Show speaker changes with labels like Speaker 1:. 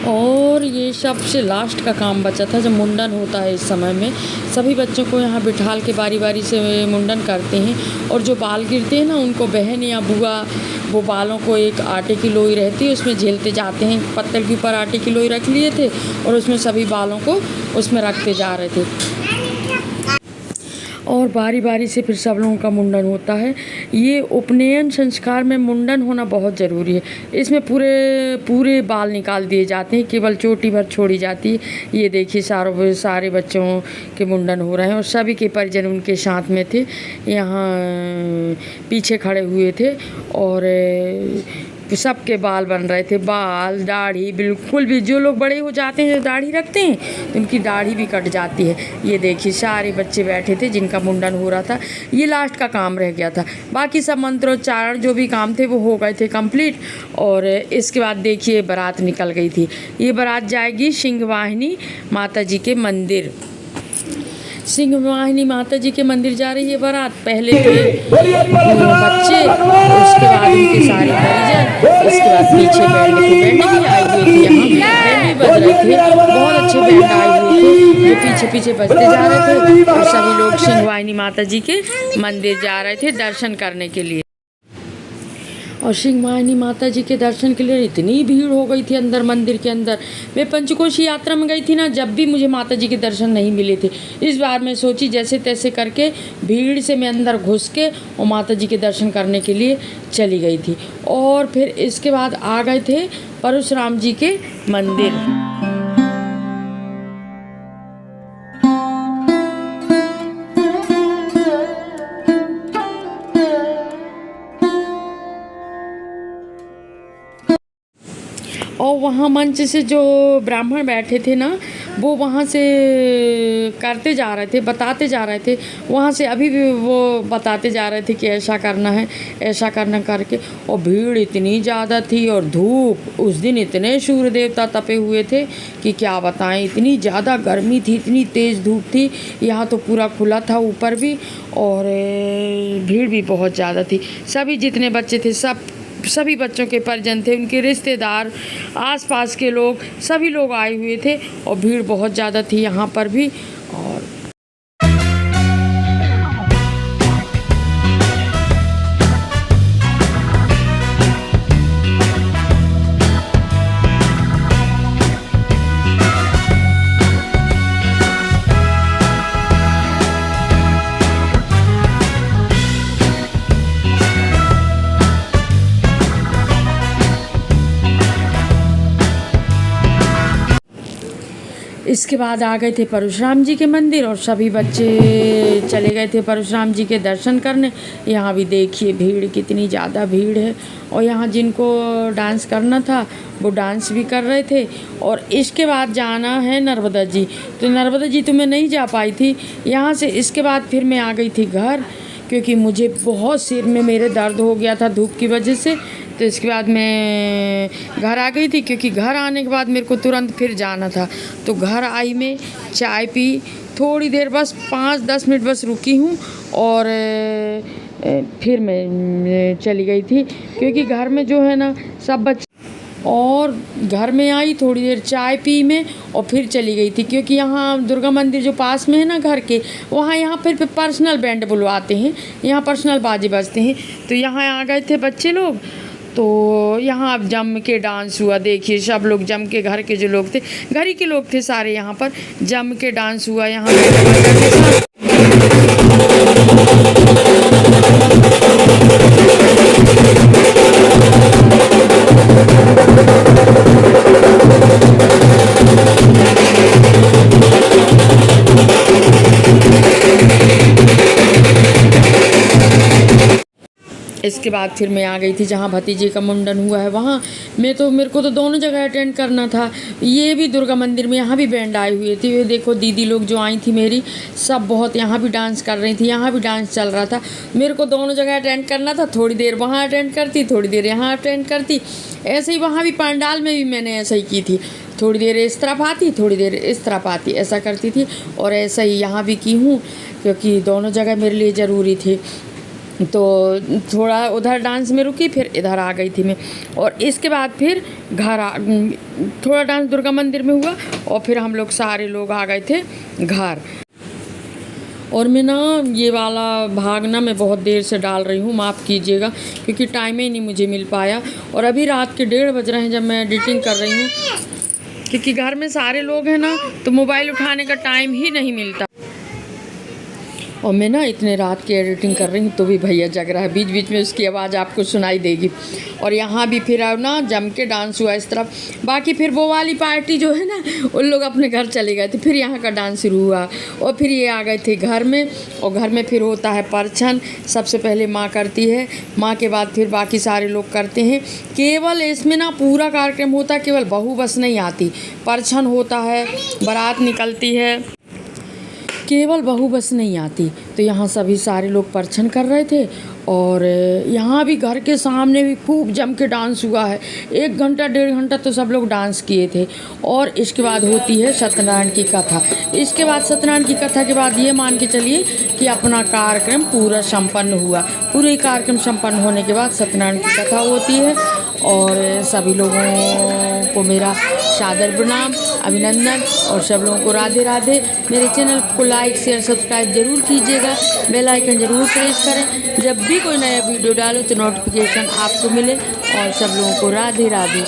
Speaker 1: और ये सबसे लास्ट का काम बचा था जब मुंडन होता है। इस समय में सभी बच्चों को यहाँ बिठाल के बारी बारी से मुंडन करते हैं और जो बाल गिरते हैं ना उनको बहन या बुआ वो बालों को एक आटे की लोई रहती है उसमें झेलते जाते हैं। पत्थर के ऊपर आटे की लोई रख लिए थे और उसमें सभी बालों को उसमें रखते जा रहे थे और बारी बारी से फिर सब लोगों का मुंडन होता है। ये उपनयन संस्कार में मुंडन होना बहुत ज़रूरी है। इसमें पूरे पूरे बाल निकाल दिए जाते हैं, केवल चोटी भर छोड़ी जाती है। ये देखिए सारे बच्चों के मुंडन हो रहे हैं और सभी के परिजन उनके साथ में थे, यहाँ पीछे खड़े हुए थे और सबके बाल बन रहे थे। बाल दाढ़ी बिल्कुल भी, जो लोग बड़े हो जाते हैं जो दाढ़ी रखते हैं तो उनकी दाढ़ी भी कट जाती है। ये देखिए सारे बच्चे बैठे थे जिनका मुंडन हो रहा था। ये लास्ट का काम रह गया था, बाकी सब मंत्रोच्चारण जो भी काम थे वो हो गए थे कंप्लीट। और इसके बाद देखिए बारात निकल गई थी। ये बारात जाएगी सिंहवाहिनी माता जी के मंदिर। सिंहवाहिनी माता जी के मंदिर जा रही है बारात। पहले थे बच्चे, उसके बाद उनके सारे परिजन, इसके बाद पीछे बैंड भी आई हुई थी, यहाँ बैंड भी बज रहे थे, बहुत अच्छे बैंड आए हुए थे, ये पीछे पीछे बजते जा रहे थे और सभी लोग सिंहवाहिनी माता जी के मंदिर जा रहे थे दर्शन करने के लिए। और सिंहवाहिनी माता जी के दर्शन के लिए इतनी भीड़ हो गई थी अंदर मंदिर के अंदर। मैं पंचकोशी यात्रा में गई थी ना, जब भी मुझे माता जी के दर्शन नहीं मिले थे। इस बार मैं सोची जैसे तैसे करके भीड़ से मैं अंदर घुस के और माता जी के दर्शन करने के लिए चली गई थी। और फिर इसके बाद आ गए थे परशुराम जी के मंदिर। और वहाँ मंच से जो ब्राह्मण बैठे थे ना वो वहाँ से करते जा रहे थे, बताते जा रहे थे, वहाँ से अभी भी वो बताते जा रहे थे कि ऐसा करना है, ऐसा करना करके। और भीड़ इतनी ज़्यादा थी और धूप, उस दिन इतने सूर्य देवता तपे हुए थे कि क्या बताएं। इतनी ज़्यादा गर्मी थी, इतनी तेज़ धूप थी, यहाँ तो पूरा खुला था ऊपर भी और भीड़ भी बहुत ज़्यादा थी। सभी जितने बच्चे थे सभी बच्चों के परिजन थे, उनके रिश्तेदार, आसपास के लोग, सभी लोग आए हुए थे और भीड़ बहुत ज़्यादा थी यहाँ पर भी। और इसके बाद आ गए थे परशुराम जी के मंदिर और सभी बच्चे चले गए थे परशुराम जी के दर्शन करने। यहाँ भी देखिए भीड़, कितनी ज़्यादा भीड़ है। और यहाँ जिनको डांस करना था वो डांस भी कर रहे थे। और इसके बाद जाना है नर्मदा जी, तो नर्मदा जी तो मैं नहीं जा पाई थी यहाँ से। इसके बाद फिर मैं आ गई थी घर, क्योंकि मुझे बहुत सिर में मेरे दर्द हो गया था धूप की वजह से। तो इसके बाद मैं घर आ गई थी, क्योंकि घर आने के बाद मेरे को तुरंत फिर जाना था। तो घर आई, मैं चाय पी, थोड़ी देर बस 5-10 मिनट बस रुकी हूँ और फिर मैं चली गई थी, क्योंकि घर में जो है ना सब बच्चे। और घर में आई, थोड़ी देर चाय पी मैं और फिर चली गई थी, क्योंकि यहाँ दुर्गा मंदिर जो पास में है ना घर के, वहाँ यहाँ फिर पर्सनल बैंड बुलवाते हैं, यहाँ पर्सनल बाजे बजते हैं। तो यहाँ आ गए थे बच्चे लोग, तो यहाँ अब जम के डांस हुआ। देखिए सब लोग जम के, घर के जो लोग थे, घर ही के लोग थे सारे, यहाँ पर जम के डांस हुआ यहाँ इसके बाद फिर मैं आ गई थी जहाँ भतीजे का मुंडन हुआ है वहाँ। मेरे को तो दोनों जगह अटेंड करना था। ये भी दुर्गा मंदिर में, यहाँ भी बैंड आए हुए थे। ये देखो दीदी लोग जो आई थी मेरी, सब बहुत यहाँ भी डांस कर रही थी, यहाँ भी डांस चल रहा था। मेरे को दोनों जगह अटेंड करना था, थोड़ी देर वहाँ अटेंड करती, थोड़ी देर यहाँ अटेंड करती। ऐसे ही वहाँ भी पंडाल में भी मैंने ऐसा ही की थी, थोड़ी देर इस तरफ आती, थोड़ी देर इस तरफ आती, ऐसा करती थी। और ऐसा ही यहाँ भी की हूँ, क्योंकि दोनों जगह मेरे लिए ज़रूरी थी। तो थोड़ा उधर डांस में रुकी, फिर इधर आ गई थी मैं। और इसके बाद फिर थोड़ा डांस दुर्गा मंदिर में हुआ और फिर हम लोग सारे लोग आ गए थे घर। और मैं ना ये वाला भाग ना मैं बहुत देर से डाल रही हूँ, माफ़ कीजिएगा, क्योंकि टाइम ही नहीं मुझे मिल पाया। और अभी रात के 1:30 बज रहे हैं जब मैं एडिटिंग कर रही हूँ, क्योंकि घर में सारे लोग हैं ना, तो मोबाइल उठाने का टाइम ही नहीं मिलता। और मैं ना इतने रात की एडिटिंग कर रही हूँ तो भी भैया जग रहा है, बीच बीच में उसकी आवाज़ आपको सुनाई देगी। और यहाँ भी फिर अब ना जम के डांस हुआ इस तरफ। बाकी फिर वो वाली पार्टी जो है ना, उन लोग अपने घर चले गए थे, फिर यहाँ का डांस शुरू हुआ और फिर ये आ गए थे घर में। और घर में फिर होता है परछन, सबसे पहले माँ करती है, माँ के बाद फिर बाकी सारे लोग करते हैं। केवल इसमें ना पूरा कार्यक्रम होता है, केवल बहू बस नहीं आती, परछन होता है, बारात निकलती है, केवल बहू बस नहीं आती। तो यहाँ सभी सारे लोग परछन कर रहे थे। और यहाँ भी घर के सामने भी खूब जम के डांस हुआ है, 1 घंटा 1.5 घंटा तो सब लोग डांस किए थे। और इसके बाद होती है सत्यनारायण की कथा। इसके बाद सत्यनारायण की कथा के बाद ये मान के चलिए कि अपना कार्यक्रम पूरा संपन्न हुआ। पूरे कार्यक्रम संपन्न होने के बाद सत्यनारायण की कथा होती है। और सभी लोगों को मेरा सादर प्रणाम, अभिनंदन, और सब लोगों को राधे राधे। मेरे चैनल को लाइक शेयर सब्सक्राइब ज़रूर कीजिएगा, बेल आइकन ज़रूर प्रेस करें, जब भी कोई नया वीडियो डालो तो नोटिफिकेशन आपको मिले। और सब लोगों को राधे राधे।